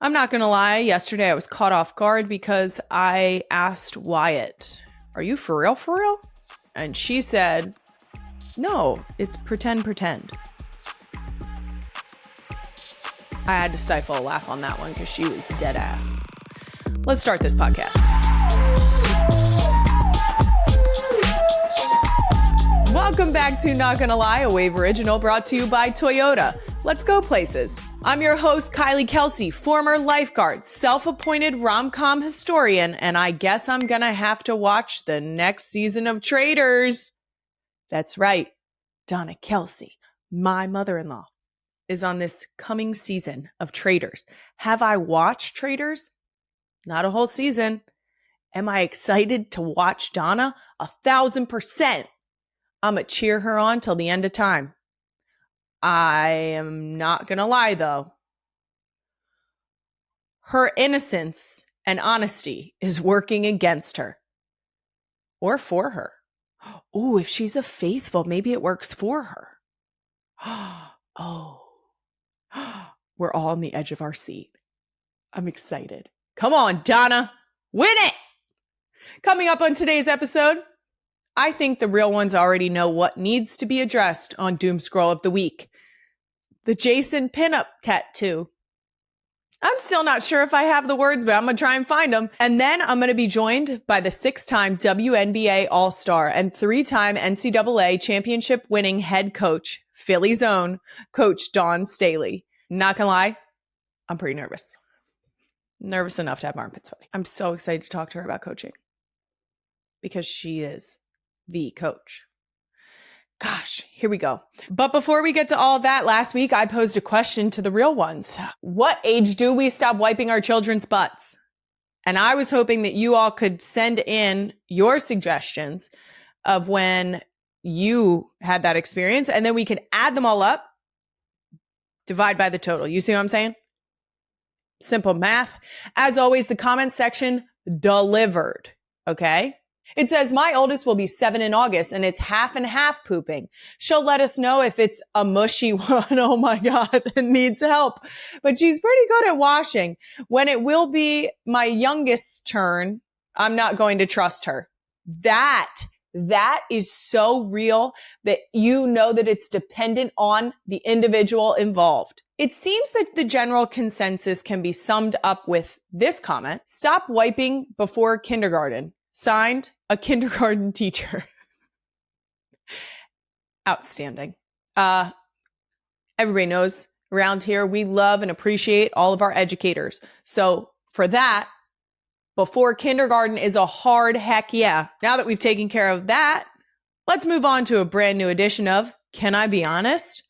I'm not going to lie. Yesterday I was caught off guard because I asked Wyatt, "Are you for real, for real?" And she said, "No, it's pretend. I had to stifle a laugh on that one because she was dead ass. Let's start this podcast. Welcome back to Not Gonna Lie, a Wave original brought to you by Toyota. Let's go places. I'm your host, Kylie Kelsey, former lifeguard, self-appointed rom-com historian, and I guess I'm gonna have to watch the next season of Traitors. That's right. Donna Kelsey, my mother-in-law, is on this coming season of Traitors. Have I watched Traitors? Not a whole season. Am I excited to watch Donna? 1,000%. I'm going to cheer her on till the end of time. I am not going to lie, though. Her innocence and honesty is working against her. Or for her. Oh, if she's a faithful, maybe it works for her. Oh. We're all on the edge of our seat. I'm excited. Come on, Donna. Win it! Coming up on today's episode, I think the real ones already know what needs to be addressed on Doom Scroll of the Week. The Jason pinup tattoo. I'm still not sure if I have the words, but I'm going to try and find them. And then I'm going to be joined by the 6-time WNBA All-Star and 3-time NCAA Championship-winning head coach, Philly's own, Coach Dawn Staley. Not going to lie, I'm pretty nervous. Nervous enough to have my armpits sweaty. I'm so excited to talk to her about coaching because she is the coach. Gosh, here we go. But before we get to all that, last week I posed a question to the real ones. What age do we stop wiping our children's butts? And I was hoping that you all could send in your suggestions of when you had that experience, and then we could add them all up, divide by the total. You see what I'm saying? Simple math. As always, the comment section delivered. Okay? It says, my oldest will be 7 in August and it's half and half pooping. She'll let us know if it's a mushy one. Oh my God, and needs help. But she's pretty good at washing. When it will be my youngest's turn, I'm not going to trust her. That is so real that you know that it's dependent on the individual involved. It seems that the general consensus can be summed up with this comment: stop wiping before kindergarten. Signed, a kindergarten teacher. Outstanding. Everybody knows around here we love and appreciate all of our educators. So for that, before kindergarten is a hard heck yeah. Now that we've taken care of that, let's move on to a brand new edition of Can I Be Honest?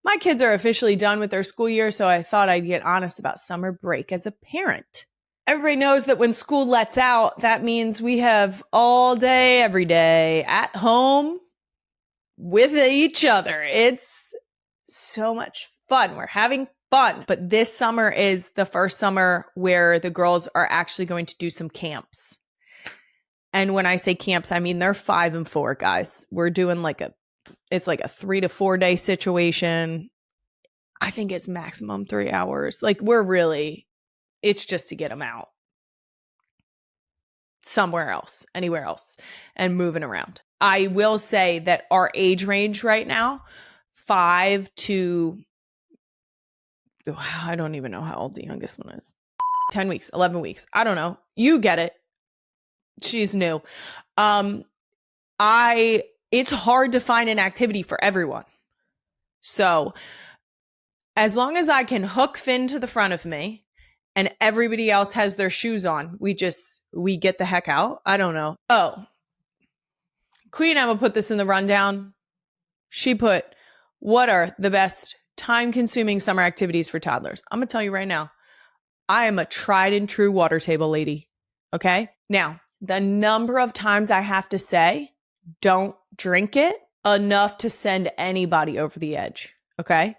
My kids are officially done with their school year, so I thought I'd get honest about summer break as a parent. Everybody knows that when school lets out, that means we have all day, every day at home with each other. It's so much fun. We're having fun. But this summer is the first summer where the girls are actually going to do some camps. And when I say camps, I mean they're 5 and 4, guys. We're doing it's like a 3 to 4 day situation. I think it's maximum 3 hours. It's just to get them out somewhere else, anywhere else, and moving around. I will say that our age range right now, 5 to, I don't even know how old the youngest one is. 10 weeks, 11 weeks. I don't know. You get it. She's new. It's hard to find an activity for everyone. So as long as I can hook Finn to the front of me, and everybody else has their shoes on, we get the heck out. I don't know. Oh, Queen Emma put this in the rundown. She put, what are the best time-consuming summer activities for toddlers? I'm going to tell you right now, I am a tried and true water table lady. Okay? Now, the number of times I have to say, don't drink it, enough to send anybody over the edge. Okay?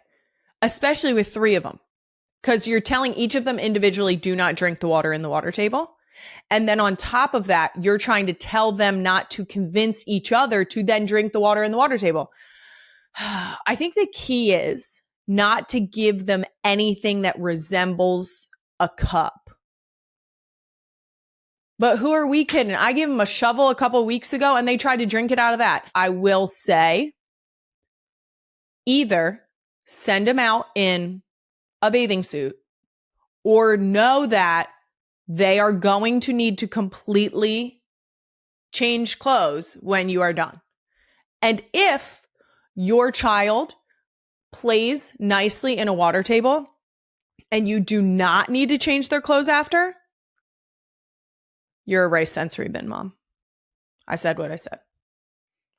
Especially with 3 of them. Because you're telling each of them individually, do not drink the water in the water table. And then on top of that, you're trying to tell them not to convince each other to then drink the water in the water table. I think the key is not to give them anything that resembles a cup. But who are we kidding? I gave him a shovel a couple weeks ago and they tried to drink it out of that. I will say, either send him out in a bathing suit or know that they are going to need to completely change clothes when you are done. And if your child plays nicely in a water table and you do not need to change their clothes after, you're a rice sensory bin mom. I said what I said.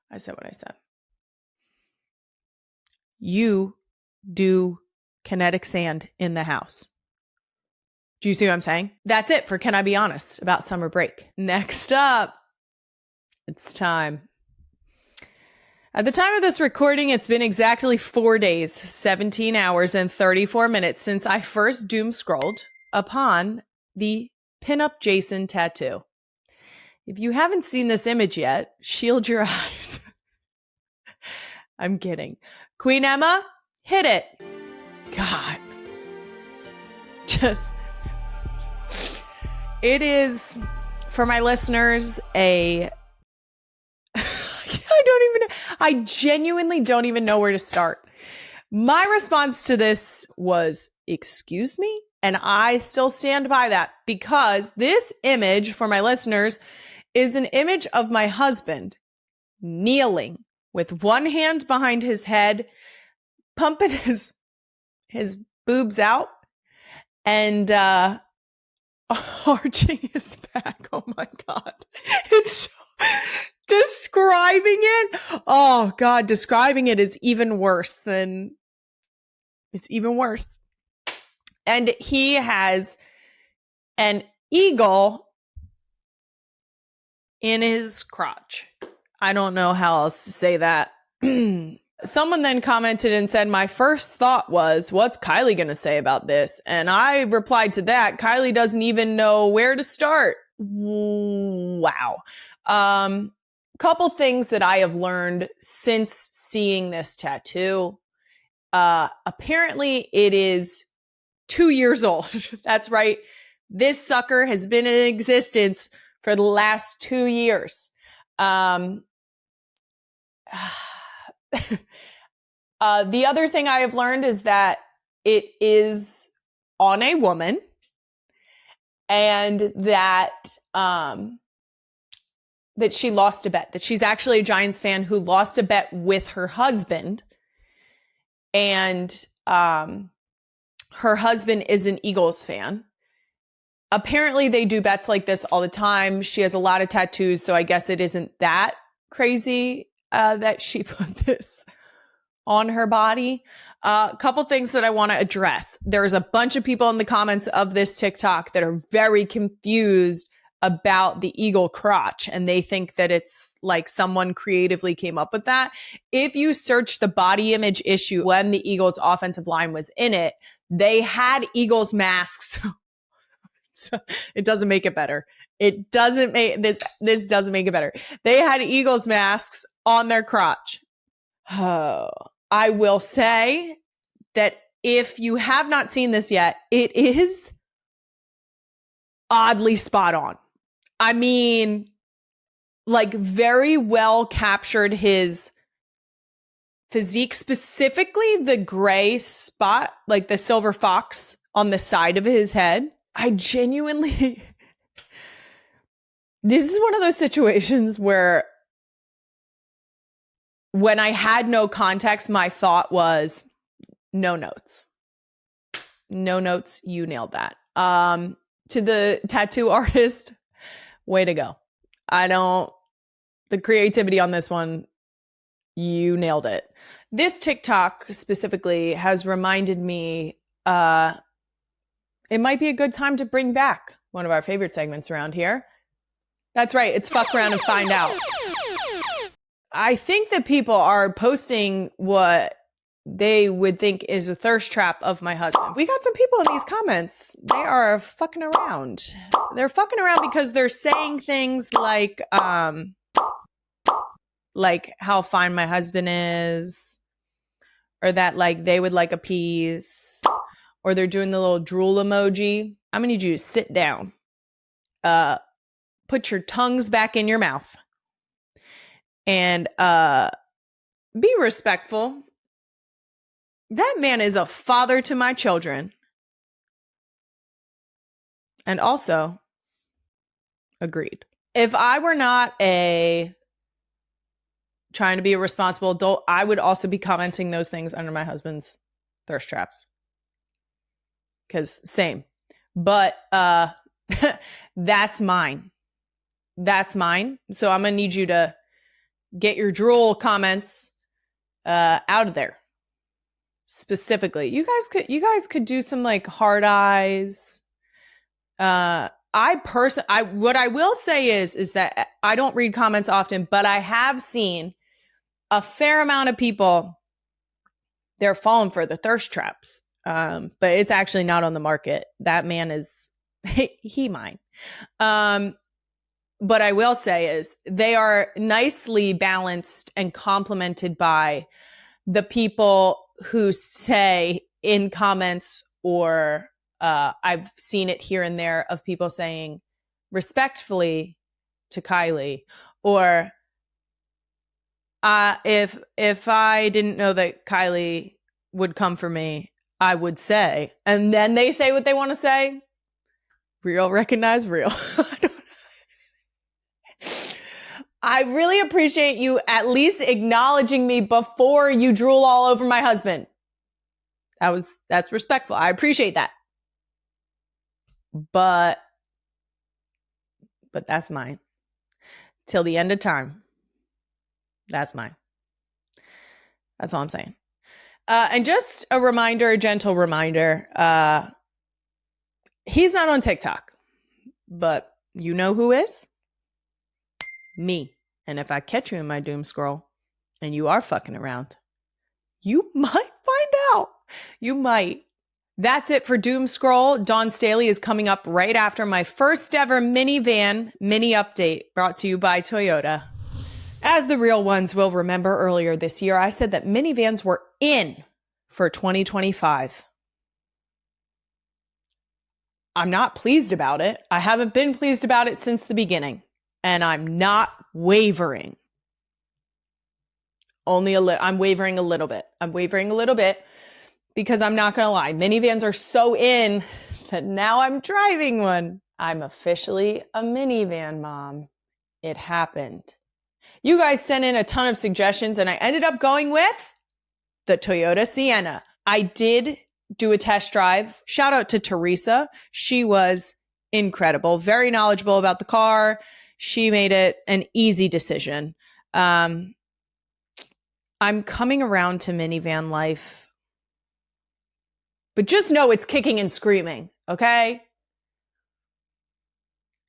I said what I said. You do kinetic sand in the house. Do you see what I'm saying? That's it for Can I Be Honest about summer break. Next up, it's time. At the time of this recording, it's been exactly 4 days, 17 hours, and 34 minutes since I first doom scrolled upon the pinup Jason tattoo. If you haven't seen this image yet, shield your eyes. I'm kidding. Queen Emma, hit it. God. It is, for my listeners, I genuinely don't even know where to start. My response to this was, excuse me? And I still stand by that because this image, for my listeners, is an image of my husband kneeling with one hand behind his head, pumping his boobs out and arching his back. Oh my God. It's describing it. Oh God, describing it is even worse than it's even worse. And he has an eagle in his crotch. I don't know how else to say that. Someone then commented and said, my first thought was, what's Kylie going to say about this? And I replied to that, Kylie doesn't even know where to start. Wow. Couple things that I have learned since seeing this tattoo. Apparently it is 2 years old. That's right. This sucker has been in existence for the last 2 years. The other thing I have learned is that it is on a woman and that she lost a bet, that she's actually a Giants fan who lost a bet with her husband. And her husband is an Eagles fan. Apparently they do bets like this all the time. She has a lot of tattoos, so I guess it isn't that crazy that she put this on her body. A couple things that I want to address. There's a bunch of people in the comments of this TikTok that are very confused about the eagle crotch, and they think that it's like someone creatively came up with that. If you search the body image issue when the Eagles offensive line was in it, they had Eagles masks. So it doesn't make it better. It doesn't make this doesn't make it better. They had Eagles masks on their crotch. Oh, I will say that if you have not seen this yet, it is oddly spot on. I mean, like very well captured his physique, specifically the gray spot, like the silver fox on the side of his head. I genuinely, this is one of those situations where when I had no context, my thought was no notes. No notes. You nailed that. To the tattoo artist, way to go. The creativity on this one, you nailed it. This TikTok specifically has reminded me, it might be a good time to bring back one of our favorite segments around here. That's right. It's Fuck Around and Find Out. I think that people are posting what they would think is a thirst trap of my husband. We got some people in these comments. They are fucking around. They're fucking around because they're saying things like how fine my husband is, or that like they would like a piece, or they're doing the little drool emoji, I'm going to need you to sit down. Put your tongues back in your mouth. And be respectful. That man is a father to my children. And also, agreed. If I were not trying to be a responsible adult, I would also be commenting those things under my husband's thirst traps. Because same. But that's mine. That's mine. So I'm going to need you to get your drool comments out of there. Specifically, you guys could do some like hard eyes. What I will say is that I don't read comments often, but I have seen a fair amount of people. They're falling for the thirst traps, but it's actually not on the market. That man is he mine. But I will say is they are nicely balanced and complemented by the people who say in comments, or I've seen it here and there of people saying respectfully to Kylie, or if I didn't know that Kylie would come for me, I would say, and then they say what they want to say. Real recognize real. I really appreciate you at least acknowledging me before you drool all over my husband. That's respectful. I appreciate that. But that's mine. Till the end of time. That's mine. That's all I'm saying. And just a reminder, a gentle reminder, he's not on TikTok, but you know who is? Me. And if I catch you in my doom scroll and you are fucking around, you might find out. You might. That's it for Doom Scroll. Dawn Staley is coming up right after my first ever minivan mini update brought to you by Toyota. As the real ones will remember, earlier this year, I said that minivans were in for 2025. I'm not pleased about it. I haven't been pleased about it since the beginning. And I'm not wavering. I'm wavering a little bit. I'm wavering a little bit because I'm not going to lie. Minivans are so in that now I'm driving one. I'm officially a minivan mom. It happened. You guys sent in a ton of suggestions and I ended up going with the Toyota Sienna. I did do a test drive. Shout out to Teresa. She was incredible, very knowledgeable about the car. She made it an easy decision. I'm coming around to minivan life, but just know it's kicking and screaming, okay?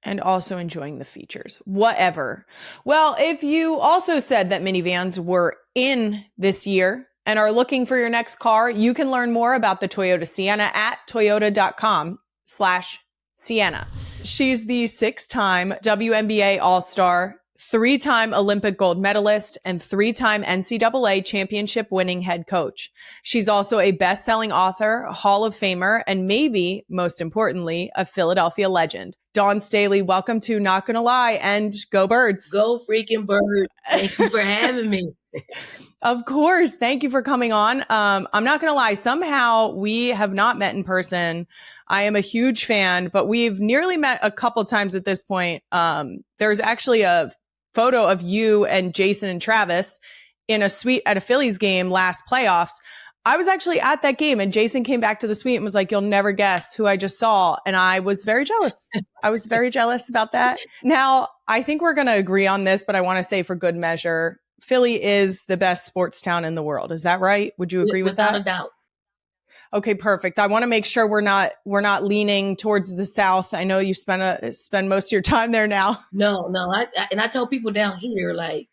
And also enjoying the features, whatever. Well, if you also said that minivans were in this year and are looking for your next car, you can learn more about the Toyota Sienna at toyota.com/Sienna. She's the 6-time WNBA All-Star, 3-time Olympic gold medalist, and 3-time NCAA championship-winning head coach. She's also a best-selling author, Hall of Famer, and maybe, most importantly, a Philadelphia legend. Dawn Staley, welcome to Not Gonna Lie and Go Birds. Go freaking Birds. Thank you for having me. Of course. Thank you for coming on. I'm not going to lie. Somehow we have not met in person. I am a huge fan, but we've nearly met a couple times at this point. There's actually a photo of you and Jason and Travis in a suite at a Phillies game last playoffs. I was actually at that game and Jason came back to the suite and was like, "You'll never guess who I just saw." And I was very jealous. I was very jealous about that. Now, I think we're going to agree on this, but I want to say for good measure, Philly is the best sports town in the world. Is that right? Would you agree with that? Without a doubt. Okay, perfect. I want to make sure we're not leaning towards the South. I know you spend most of your time there now. No. I tell people down here, like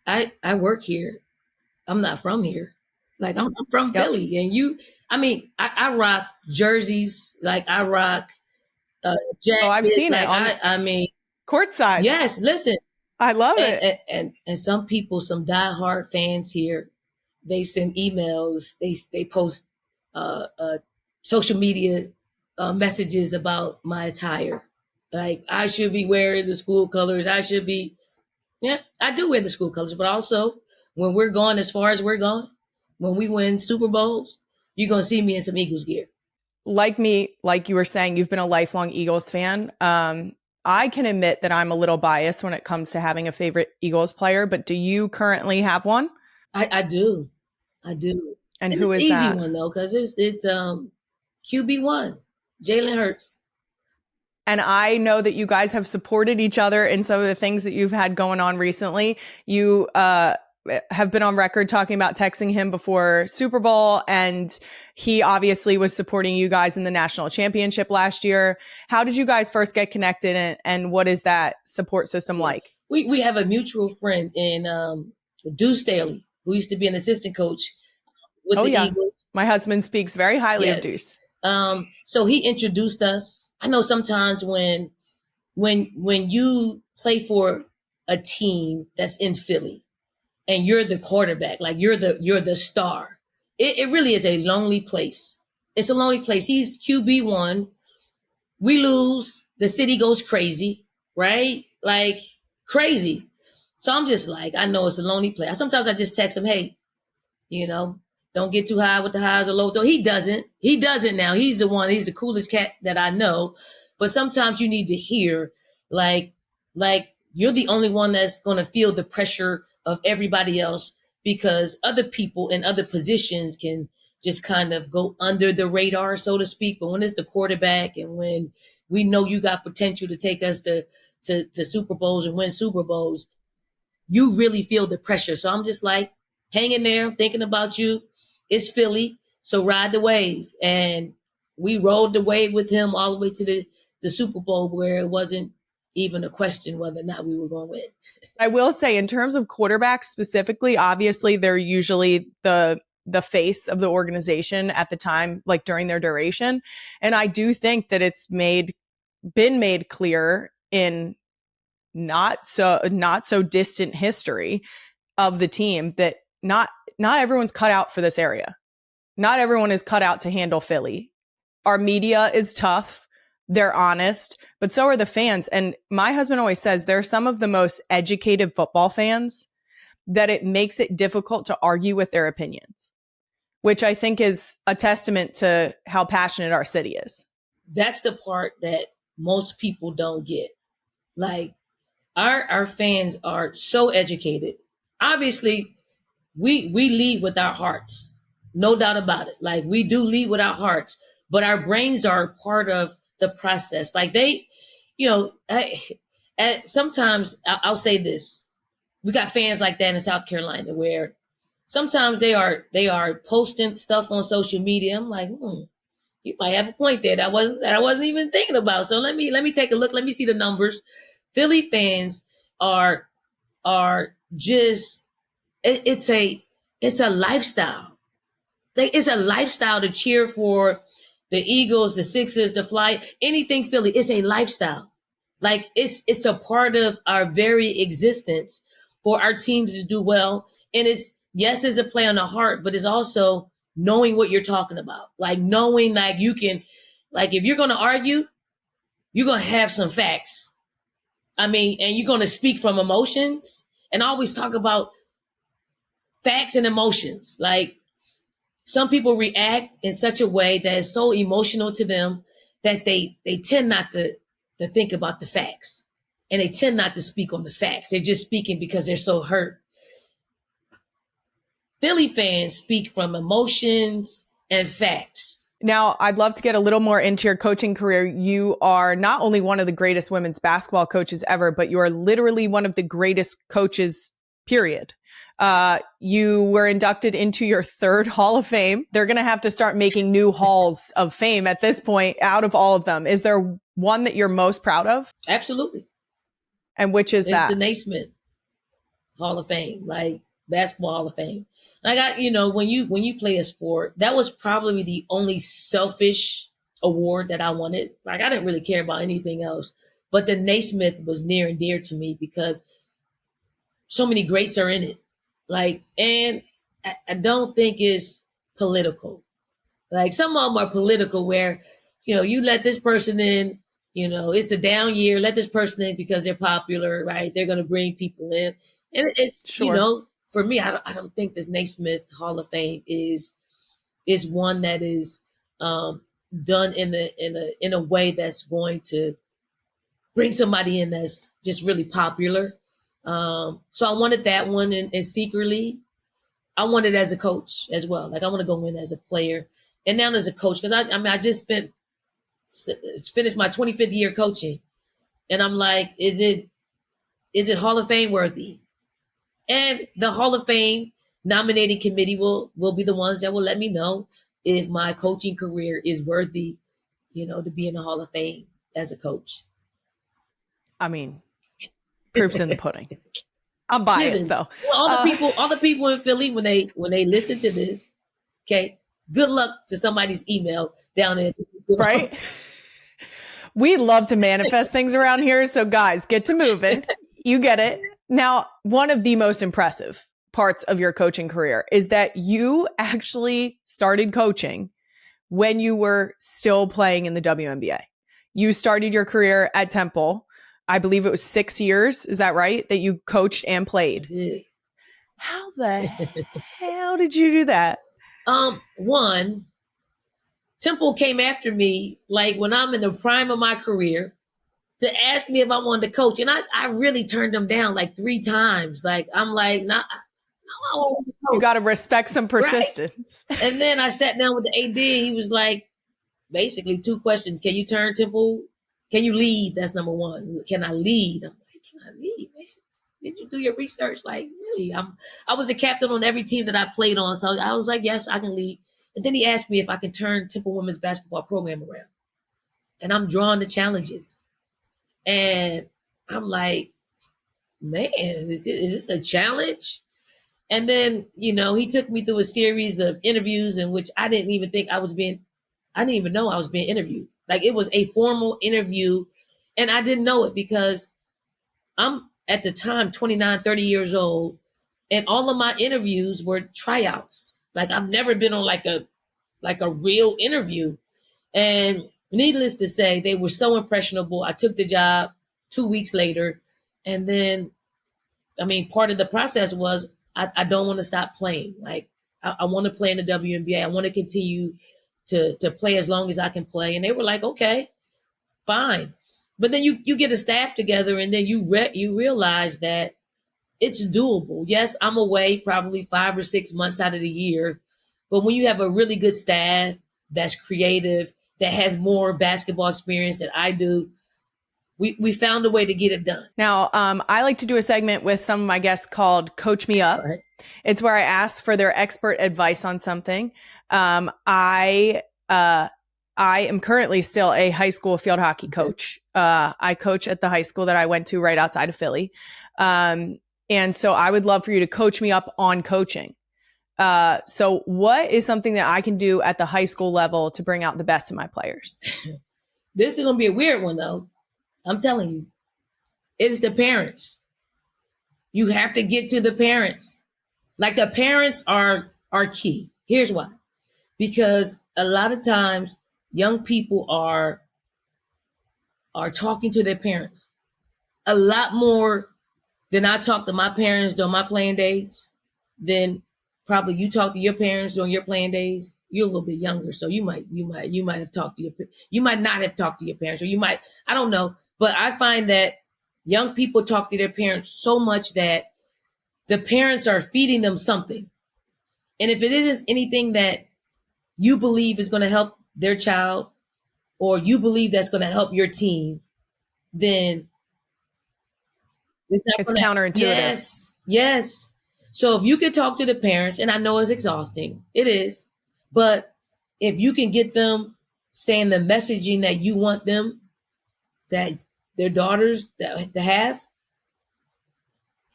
I work here. I'm not from here. Like I'm from Philly, and I rock jerseys. Like I rock jackets. Oh, I've seen it. Courtside. Yes. Listen, I love it. And some people, some diehard fans here, they send emails. They post social media messages about my attire. Like I should be wearing the school colors. Yeah, I do wear the school colors, but also when we're going as far as we're going, when we win Super Bowls, you're going to see me in some Eagles gear. Like me, like you were saying, you've been a lifelong Eagles fan. I can admit that I'm a little biased when it comes to having a favorite Eagles player, but do you currently have one? I do. And And who it's an is easy that? one though, because it's QB1, Jalen Hurts. And I know that you guys have supported each other in some of the things that you've had going on recently. You have been on record talking about texting him before Super Bowl, and he obviously was supporting you guys in the national championship last year. How did you guys first get connected, and what is that support system like? We have a mutual friend in Dawn Staley, who used to be an assistant coach with the Eagles. My husband speaks very highly of Deuce. So he introduced us. I know sometimes when you play for a team that's in Philly and you're the quarterback, like you're the star, it really is a lonely place. It's a lonely place. He's QB1. We lose, the city goes crazy, right? Like crazy. So I'm just like, I know it's a lonely place. Sometimes I just text him, hey, don't get too high with the highs or lows. Though he doesn't now. He's the coolest cat that I know. But sometimes you need to hear like you're the only one that's going to feel the pressure of everybody else, because other people in other positions can just kind of go under the radar, so to speak. But when it's the quarterback and when we know you got potential to take us to Super Bowls and win Super Bowls, you really feel the pressure. So I'm just like hanging there, thinking about you. It's Philly, so ride the wave. And we rode the wave with him all the way to the Super Bowl, where it wasn't even a question whether or not we were going to win. I will say, in terms of quarterbacks specifically, obviously they're usually the face of the organization at the time, like during their duration. And I do think that it's been made clear in not so distant history of the team that not everyone's cut out for this area. Not everyone is cut out to handle Philly. Our media is tough. They're honest, but so are the fans. And my husband always says they're some of the most educated football fans, that it makes it difficult to argue with their opinions, which I think is a testament to how passionate our city is. That's the part that most people don't get. Like our fans are so educated. Obviously, we lead with our hearts. No doubt about it. Like we do lead with our hearts, but our brains are part of the process. Like they, sometimes I'll say this. We got fans like that in South Carolina where sometimes they are posting stuff on social media. I'm like, you might have a point there that I wasn't even thinking about. So let me take a look. Let me see the numbers. Philly fans are just it's a lifestyle. Like it's a lifestyle to cheer for the Eagles, the Sixers, the Fly, anything Philly. It's a lifestyle. Like it's a part of our very existence for our teams to do well. And it's a play on the heart, but it's also knowing what you're talking about. Like knowing like you can, like if you're gonna argue, you're gonna have some facts. And you're gonna speak from emotions. And I always talk about facts and emotions. Like some people react in such a way that is so emotional to them that they tend not to think about the facts, and they tend not to speak on the facts. They're just speaking because they're so hurt. Philly fans speak from emotions and facts. Now, I'd love to get a little more into your coaching career. You are not only one of the greatest women's basketball coaches ever, but you are literally one of the greatest coaches, period. You were inducted into your third Hall of Fame. They're going to have to start making new halls of fame at this point out of all of them. Is there one that you're most proud of? Absolutely. And which is that? It's the Naismith Hall of Fame, like Basketball Hall of Fame. I got, when you play a sport, that was probably the only selfish award that I wanted. Like I didn't really care about anything else, but the Naismith was near and dear to me because so many greats are in it. Like, and I don't think it's political. Like some of them are political where, you let this person in, it's a down year, let this person in because they're popular, right? They're going to bring people in. And it's, Sure. for me, I don't think this Naismith Hall of Fame is one that is done in a way that's going to bring somebody in that's just really popular. So I wanted that one, and secretly, I wanted as a coach as well. Like I want to go in as a player and now as a coach because I just finished my 25th year coaching, and I'm like, is it Hall of Fame worthy? And the Hall of Fame nominating committee will be the ones that will let me know if my coaching career is worthy, to be in the Hall of Fame as a coach. I mean, proof's in the pudding. I'm biased though. Well, all the people in Philly, when they listen to this, okay, good luck to somebody's email down there. Right? We love to manifest things around here. So guys, get to moving. You get it. Now, one of the most impressive parts of your coaching career is that you actually started coaching when you were still playing in the WNBA. You started your career at Temple. I believe it was 6 years. Is that right? That you coached and played? Yeah. How the hell did you do that? One, Temple came after me like when I'm in the prime of my career to ask me if I wanted to coach. And I really turned them down like 3 times. Like, I'm like, nah, I don't want to coach. You got to respect some persistence. Right. And then I sat down with the AD. He was like, basically 2 questions. Can you turn Temple? Can you lead? That's number 1. Can I lead? I'm like, can I lead, man? Did you do your research? Like, really? I was the captain on every team that I played on. So I was like, yes, I can lead. And then he asked me if I can turn Temple women's basketball program around. And I'm drawing the challenges. And I'm like, man, is this a challenge? And then, he took me through a series of interviews in which I didn't even know I was being interviewed. Like it was a formal interview and I didn't know it because I'm at the time 29, 30 years old. And all of my interviews were tryouts. Like I've never been on like a real interview. And needless to say, they were so impressionable. I took the job 2 weeks later. And then, part of the process was I don't want to stop playing. Like I want to play in the WNBA. I want to continue to play as long as I can play. And they were like, okay, fine. But then you get a staff together and then you realize that it's doable. Yes, I'm away probably 5 or 6 months out of the year. But when you have a really good staff that's creative, that has more basketball experience than I do, we found a way to get it done. Now, I like to do a segment with some of my guests called Coach Me Up. Right. It's where I ask for their expert advice on something. I am currently still a high school field hockey coach. I coach at the high school that I went to right outside of Philly. And so I would love for you to coach me up on coaching. So what is something that I can do at the high school level to bring out the best in my players? This is going to be a weird one, though. I'm telling you, it's the parents. You have to get to the parents. Like the parents are key. Here's why. Because a lot of times young people are talking to their parents a lot more than I talk to my parents during my playing days. Then probably you talk to your parents during your playing days. You're a little bit younger, so you might have talked to you might not have talked to your parents, or you might, I don't know. But I find that young people talk to their parents so much that the parents are feeding them something. And if it isn't anything that you believe is going to help their child, or you believe that's going to help your team, then it's counterintuitive. Yes. So if you can talk to the parents, and I know it's exhausting, it is, but if you can get them saying the messaging that you want them, that their daughters to have,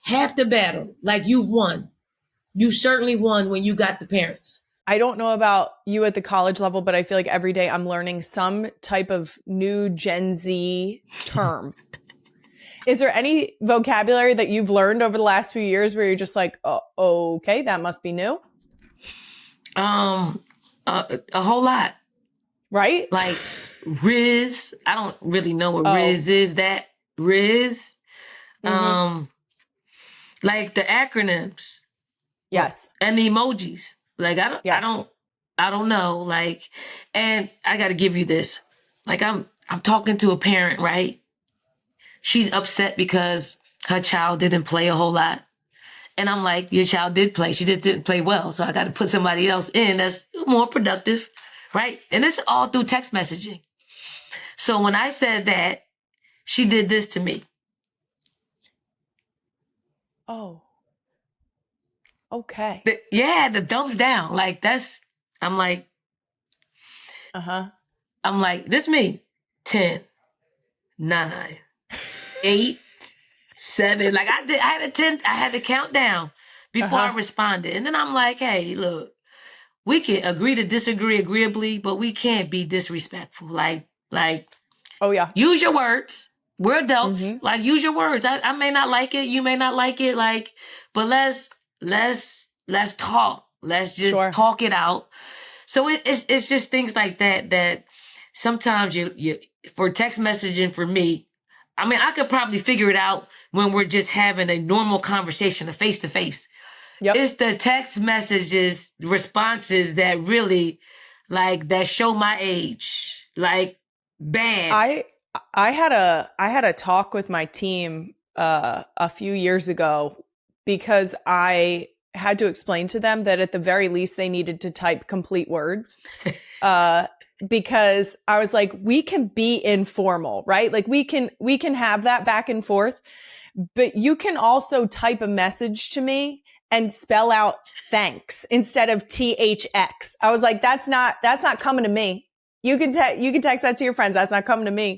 half the battle, like you've won. You certainly won when you got the parents. I don't know about you at the college level, but I feel like every day I'm learning some type of new Gen Z term. Is there any vocabulary that you've learned over the last few years where you're just like, oh, okay, that must be new? A whole lot. Right? Like Riz. I don't really know what Oh. Riz is. That Riz. Mm-hmm. Like the acronyms. Yes. And the emojis. Like Yes. I don't know. Like, and I got to give you this. Like I'm talking to a parent, right? She's upset because her child didn't play a whole lot. And I'm like, your child did play. She just didn't play well. So I got to put somebody else in that's more productive, right? And it's all through text messaging. So when I said that, she did this to me. Oh. Okay. The thumbs down. Like I'm like, this me. 10, 9, 8, 7. Like I had to count down before I responded. And then I'm like, hey, look, we can agree to disagree agreeably, but we can't be disrespectful. Like, oh yeah. Use your words. We're adults. Mm-hmm. Like, use your words. I may not like it. You may not like it. Like, but let's talk. Let's just talk it out. So it's just things like that sometimes you for text messaging for me, I mean, I could probably figure it out when we're just having a normal conversation, a face to face. It's the text messages, responses that really like that show my age. Like bad. I had a talk with my team a few years ago because I had to explain to them that at the very least they needed to type complete words. Because I was like, we can be informal, right? Like we can have that back and forth, but you can also type a message to me and spell out thanks instead of THX. I was like, that's not coming to me. You can text that to your friends. That's not coming to me.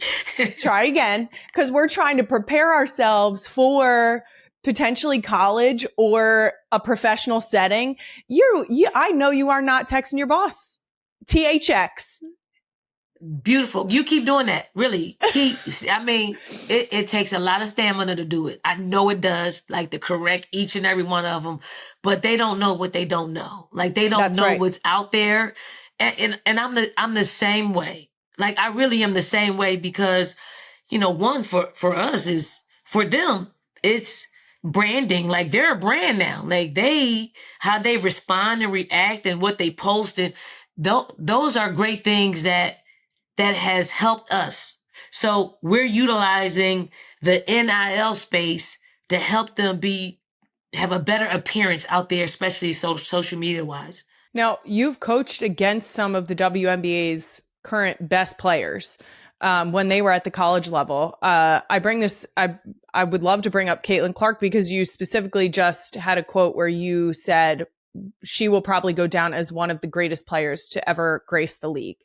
Try again. Cause we're trying to prepare ourselves for potentially college or a professional setting. I know you are not texting your boss. THX. Beautiful. You keep doing that. Really. I mean, it takes a lot of stamina to do it. I know it does, like to correct each and every one of them, but they don't know what they don't know. Like they don't know what's out there. And I'm the same way. Like I really am the same way because, one for us is for them, it's branding. Like they're a brand now. Like how they respond and react and what they post. And those are great things that has helped us. So we're utilizing the NIL space to help them have a better appearance out there, especially social media wise. Now, you've coached against some of the WNBA's current best players when they were at the college level. I would love to bring up Caitlin Clark because you specifically just had a quote where you said she will probably go down as one of the greatest players to ever grace the league.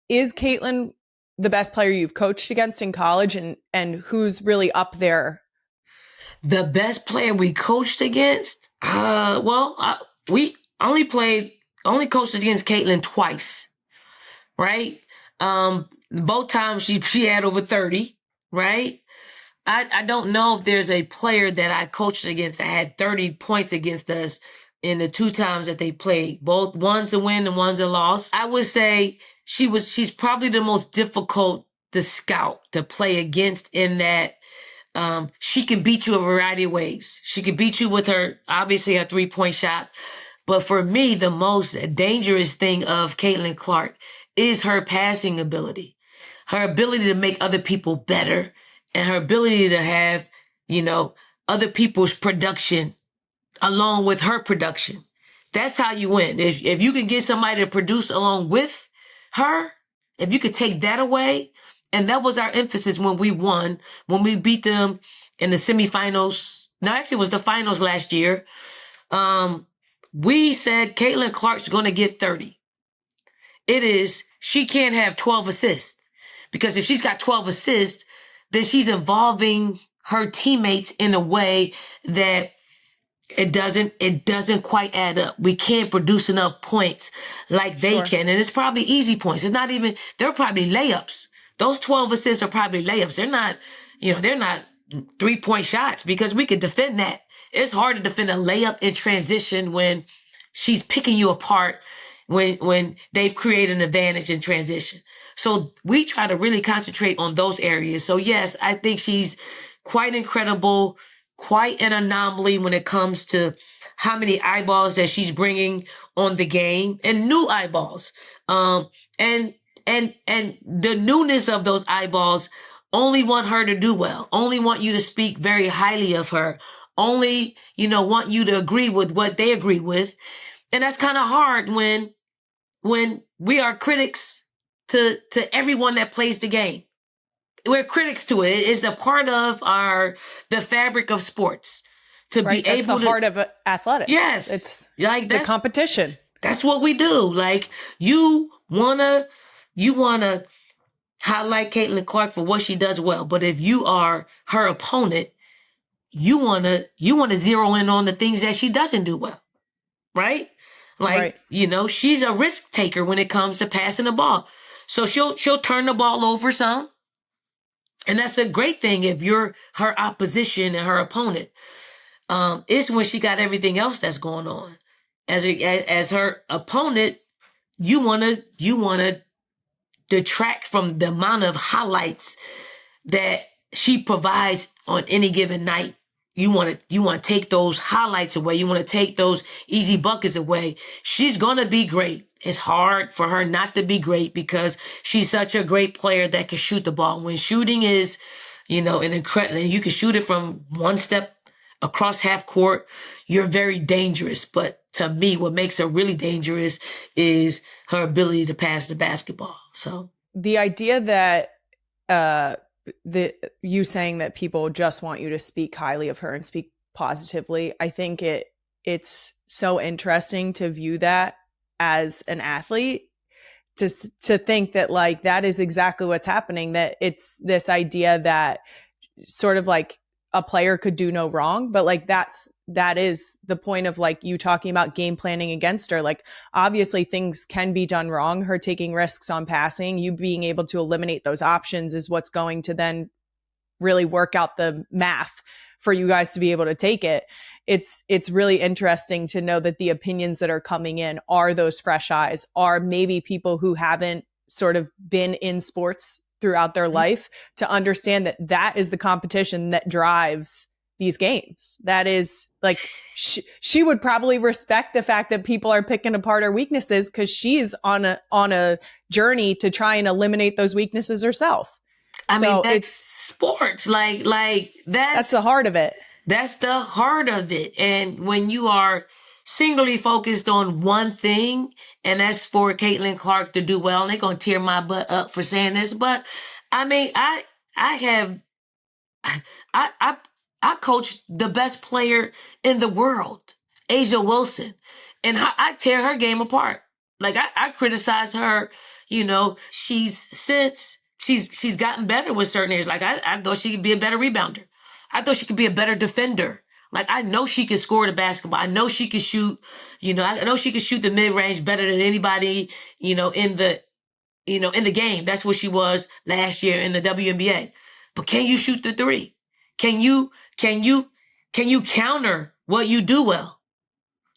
Is Caitlin the best player you've coached against in college, and who's really up there? The best player we coached against? We only coached against Caitlin twice, right? Both times she had over 30, right? I don't know if there's a player that I coached against that had 30 points against us in the two times that they played. Both one's a win and one's a loss. I would say she's probably the most difficult to scout, to play against in that she can beat you a variety of ways. She can beat you with her 3-point shot. But for me, the most dangerous thing of Caitlin Clark is her passing ability, her ability to make other people better, and her ability to have, other people's production along with her production. That's how you win. If you can get somebody to produce along with her, if you could take that away, and that was our emphasis when we won, when we beat them in the semifinals. No, actually it was the finals last year. We said Caitlin Clark's going to get 30. She can't have 12 assists, because if she's got 12 assists, then she's involving her teammates in a way that it doesn't quite add up. We can't produce enough points like they can. And it's probably easy points. They're probably layups. Those 12 assists are probably layups. They're not 3-point shots, because we could defend that. It's hard to defend a layup in transition when she's picking you apart when they've created an advantage in transition. So we try to really concentrate on those areas. So yes, I think she's quite incredible, quite an anomaly when it comes to how many eyeballs that she's bringing on the game, and new eyeballs. And the newness of those eyeballs only want her to do well, only want you to speak very highly of her, only, want you to agree with what they agree with. And that's kind of hard when we are critics to everyone that plays the game. We're critics to it. It's a part of the fabric of sports to be That's able the heart of athletics. Yes. It's like the competition. That's what we do. Like you wanna highlight Caitlin Clark for what she does well. But if you are her opponent, you wanna zero in on the things that she doesn't do well. Right? Like, she's a risk taker when it comes to passing the ball. So she'll turn the ball over some. And that's a great thing if you're her opposition and her opponent. It's when she got everything else that's going on. As her opponent, you wanna detract from the amount of highlights that she provides on any given night. You want to take those highlights away. You want to take those easy buckets away. She's going to be great. It's hard for her not to be great because she's such a great player that can shoot the ball. When shooting is, an incredible, and you can shoot it from one step across half court, you're very dangerous. But to me, what makes her really dangerous is her ability to pass the basketball. So the idea that, you saying that people just want you to speak highly of her and speak positively, I think it's so interesting to view that as an athlete, to think that like that is exactly what's happening, that it's this idea that sort of like a player could do no wrong, but like that is the point of like you talking about game planning against her. Like obviously things can be done wrong. Her taking risks on passing, you being able to eliminate those options is what's going to then really work out the math for you guys to be able to take it. It's really interesting to know that the opinions that are coming in are those fresh eyes, are maybe people who haven't sort of been in sports throughout their life, to understand that that is the competition that drives these games. That is like, she would probably respect the fact that people are picking apart her weaknesses because she's on a journey to try and eliminate those weaknesses herself. I mean, that's sports. Like that's the heart of it. That's the heart of it. And when you are singularly focused on one thing, and that's for Caitlin Clark to do well, and they're going to tear my butt up for saying this, but I mean, I coached the best player in the world, A'ja Wilson, and I tear her game apart. Like I criticize her, she's gotten better with certain areas. Like I thought she could be a better rebounder. I thought she could be a better defender. Like I know she can score the basketball. I know she can shoot, I know she can shoot the mid-range better than anybody, in the game. That's what she was last year in the WNBA. But can you shoot the three? Can you counter what you do well?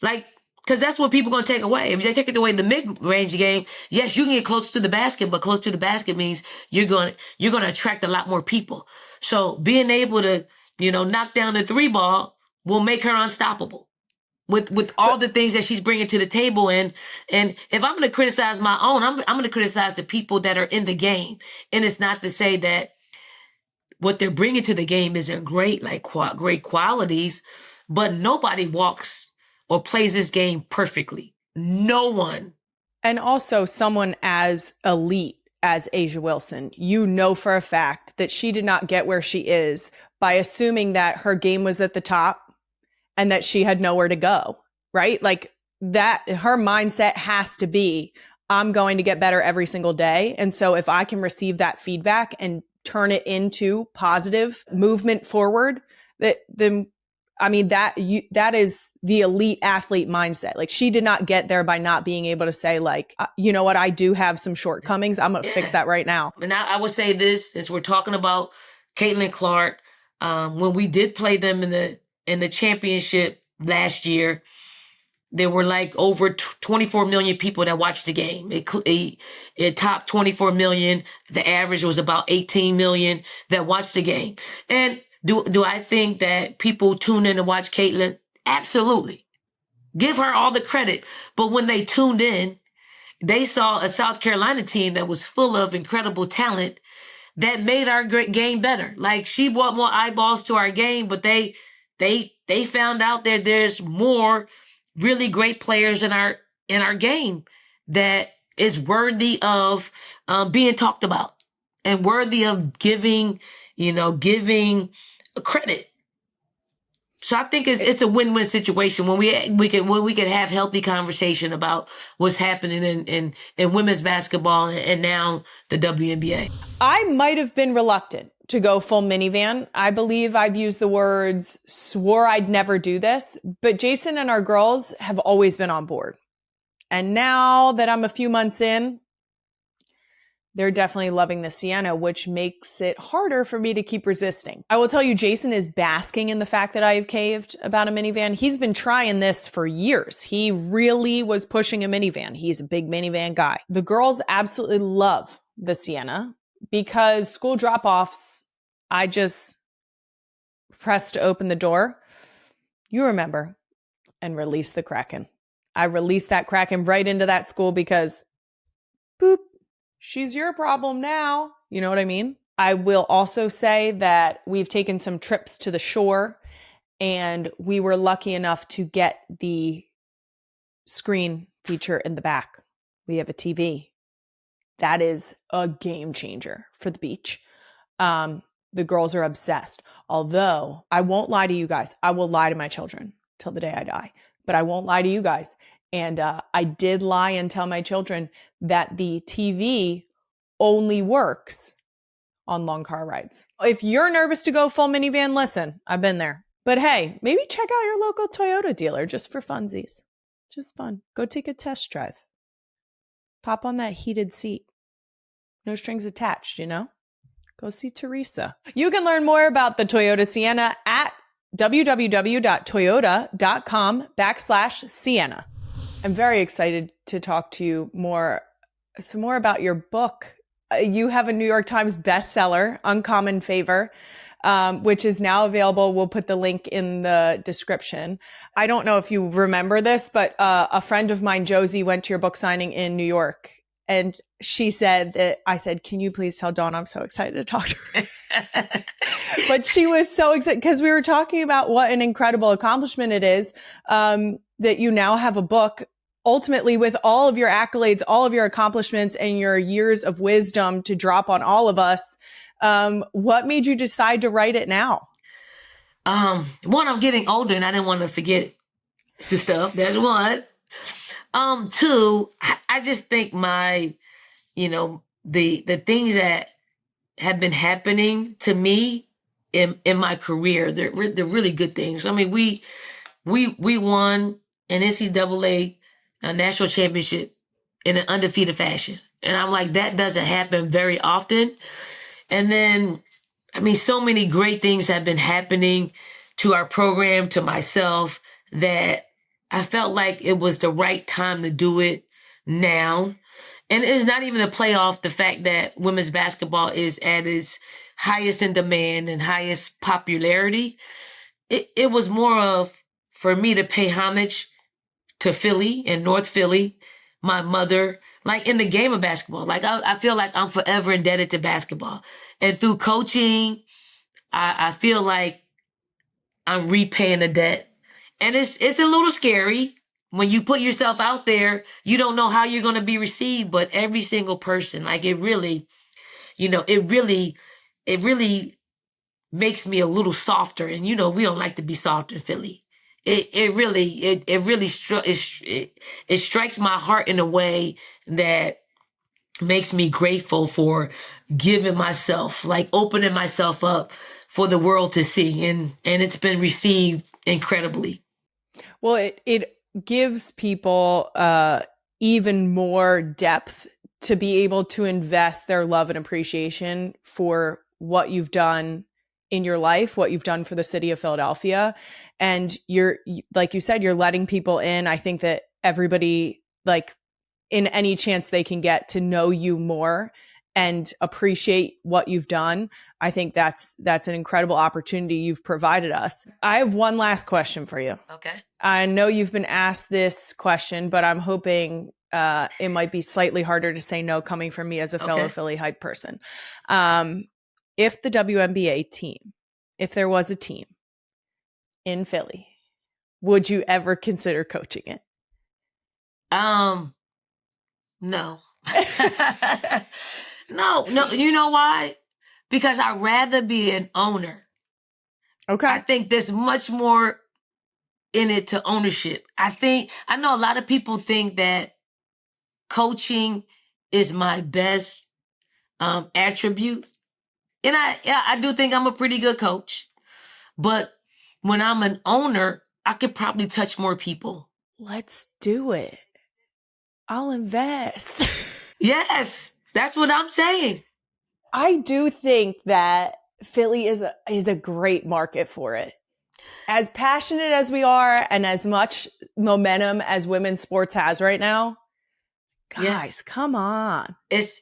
Like, because that's what people are going to take away. If they take away the mid-range game, yes, you can get close to the basket, but close to the basket means you're going to attract a lot more people. So being able to, knock down the three ball will make her unstoppable with all the things that she's bringing to the table. And if I'm going to criticize my own, I'm going to criticize the people that are in the game. And it's not to say that what they're bringing to the game isn't great, like great qualities, but nobody walks or plays this game perfectly. No one. And also someone as elite as A'ja Wilson, for a fact that she did not get where she is by assuming that her game was at the top and that she had nowhere to go, right? Like that, her mindset has to be, I'm going to get better every single day. And so if I can receive that feedback and turn it into positive movement forward, that is the elite athlete mindset. Like she did not get there by not being able to say like, you know what, I do have some shortcomings. I'm going to fix that right now. And I would say this, as we're talking about Caitlin Clark, when we did play them in the championship last year, there were like over 24 million people that watched the game. It topped 24 million. The average was about 18 million that watched the game. And do I think that people tune in to watch Caitlin? Absolutely. Give her all the credit. But when they tuned in, they saw a South Carolina team that was full of incredible talent that made our great game better. Like, she brought more eyeballs to our game, but they found out that there's more really great players in our game that is worthy of being talked about and worthy of giving credit. So I think it's a win-win situation when we can have healthy conversation about what's happening in women's basketball and now the WNBA. I might have been reluctant to go full minivan. I believe I've used the words, swore I'd never do this, but Jason and our girls have always been on board. And now that I'm a few months in, they're definitely loving the Sienna, which makes it harder for me to keep resisting. I will tell you, Jason is basking in the fact that I have caved about a minivan. He's been trying this for years. He really was pushing a minivan. He's a big minivan guy. The girls absolutely love the Sienna because school drop-offs, I just pressed to open the door. You remember, and release the Kraken. I released that Kraken right into that school because boop. She's your problem now. You know what I mean? I will also say that we've taken some trips to the shore and we were lucky enough to get the screen feature in the back. We have a TV. That is a game changer for the beach. The girls are obsessed. Although I won't lie to you guys. I will lie to my children till the day I die, but I won't lie to you guys. And I did lie and tell my children that the TV only works on long car rides. If you're nervous to go full minivan, listen, I've been there. But hey, maybe check out your local Toyota dealer just for funsies. Just fun. Go take a test drive. Pop on that heated seat. No strings attached, you know? Go see Teresa. You can learn more about the Toyota Sienna at www.toyota.com/Sienna. I'm very excited to talk to you some more about your book. You have a New York Times bestseller, Uncommon Favor, which is now available. We'll put the link in the description. I don't know if you remember this, but a friend of mine, Josie, went to your book signing in New York. And she said that, I said, can you please tell Dawn I'm so excited to talk to her? But she was so excited because we were talking about what an incredible accomplishment it is that you now have a book, ultimately with all of your accolades, all of your accomplishments and your years of wisdom to drop on all of us. What made you decide to write it now? One, I'm getting older and I didn't want to forget the stuff. That's one. Two, I just think the things that have been happening to me in my career, they're really good things. I mean, we won an NCAA national championship in an undefeated fashion. And I'm like, that doesn't happen very often. And then, I mean, so many great things have been happening to our program, to myself, that I felt like it was the right time to do it now. And it's not even to play off the fact that women's basketball is at its highest in demand and highest popularity. It was more of, for me to pay homage to Philly and North Philly, my mother, like in the game of basketball. Like I feel like I'm forever indebted to basketball. And through coaching, I feel like I'm repaying the debt. And it's a little scary. When you put yourself out there, you don't know how you're going to be received, but every single person, like it really makes me a little softer. And, we don't like to be soft in Philly. It really strikes my heart in a way that makes me grateful for giving myself, like opening myself up for the world to see. And it's been received incredibly. Well, it gives people even more depth to be able to invest their love and appreciation for what you've done in your life, what you've done for the city of Philadelphia. And like you said, you're letting people in. I think that everybody, like, in any chance they can get to know you more and appreciate what you've done, I think that's an incredible opportunity you've provided us. I have one last question for you. Okay. I know you've been asked this question, but I'm hoping it might be slightly harder to say no coming from me as a fellow Philly hype person. If the WNBA team, if there was a team in Philly, would you ever consider coaching it? No. No. You know why? Because I'd rather be an owner. Okay. I think there's much more in it to ownership. I know a lot of people think that coaching is my best attribute. And I do think I'm a pretty good coach. But when I'm an owner, I could probably touch more people. Let's do it. I'll invest. Yes, that's what I'm saying. I do think that Philly is a great market for it. As passionate as we are and as much momentum as women's sports has right now, guys, yes. Come on. It's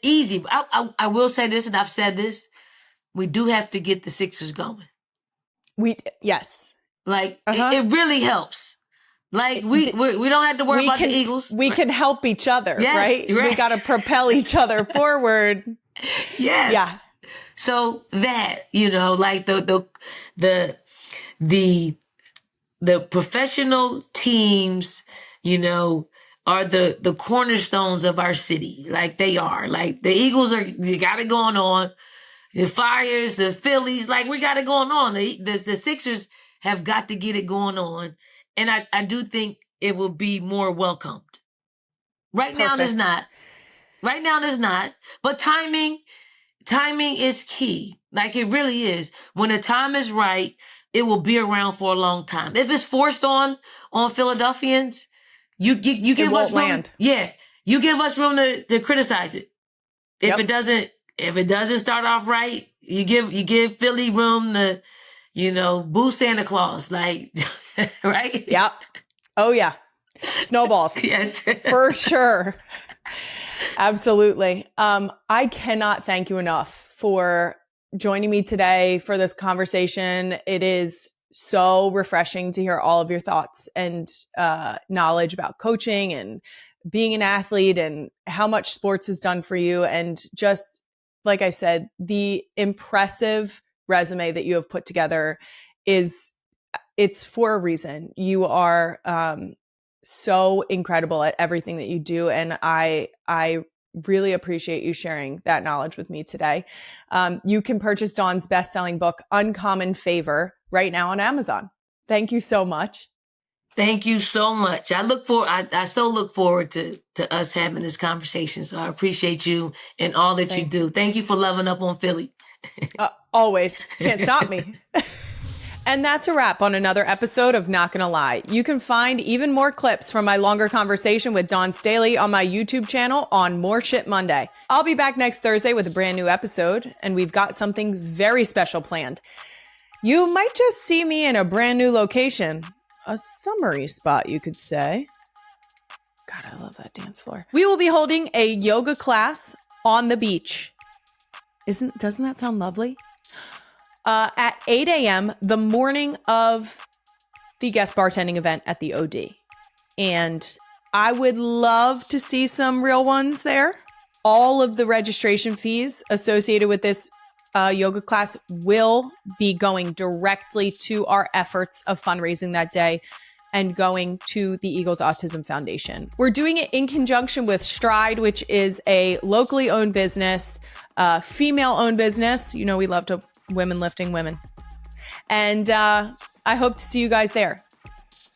easy. I will say this, and I've said this. We do have to get the Sixers going. Yes. Like, it really helps. Like, we don't have to worry about the Eagles. We can help each other, yes, right? We got to propel each other forward. Yes. Yeah. So that, like the professional teams, are the cornerstones of our city. Like, they are. Like, the Eagles you got it going on. The Flyers, the Phillies, like, we got it going on. The Sixers have got to get it going on. And I do think it will be more welcomed. Right now, there's not. Right now, there's not. But timing is key. Like, it really is. When the time is right, it will be around for a long time. If it's forced on Philadelphians, you give us room. Land. Yeah, you give us room to criticize it. If it doesn't start off right, you give Philly room to, boo Santa Claus, like, right? Yeah. Oh yeah. Snowballs. Yes. For sure. Absolutely. I cannot thank you enough for joining me today for this conversation. It is so refreshing to hear all of your thoughts and knowledge about coaching and being an athlete and how much sports has done for you. And just, like I said, the impressive resume that you have put together it's for a reason. You are so incredible at everything that you do. And I really appreciate you sharing that knowledge with me today. You can purchase Dawn's best-selling book, Uncommon Favor, right now on Amazon. Thank you so much. Thank you so much. I so look forward to us having this conversation. So I appreciate you and all that you do. Thank you for loving up on Philly. Always. Can't stop me. And that's a wrap on another episode of Not Gonna Lie. You can find even more clips from my longer conversation with Dawn Staley on my YouTube channel on More Shit Monday. I'll be back next Thursday with a brand new episode, and we've got something very special planned. You might just see me in a brand new location. A summery spot, you could say. God, I love that dance floor. We will be holding a yoga class on the beach. Doesn't that sound lovely? At 8 a.m. the morning of the guest bartending event at the OD. And I would love to see some real ones there. All of the registration fees associated with this yoga class will be going directly to our efforts of fundraising that day and going to the Eagles Autism Foundation. We're doing it in conjunction with Stride, which is a locally owned business, female-owned business. We love to women lifting women. And I hope to see you guys there.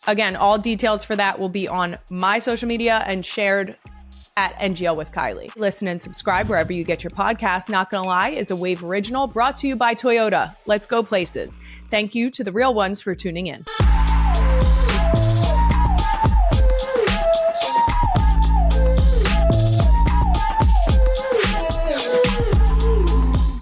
Again, all details for that will be on my social media and shared at NGL with Kylie. Listen and subscribe wherever you get your podcast. Not Gonna Lie is a Wave original brought to you by Toyota. Let's go places. Thank you to the real ones for tuning in.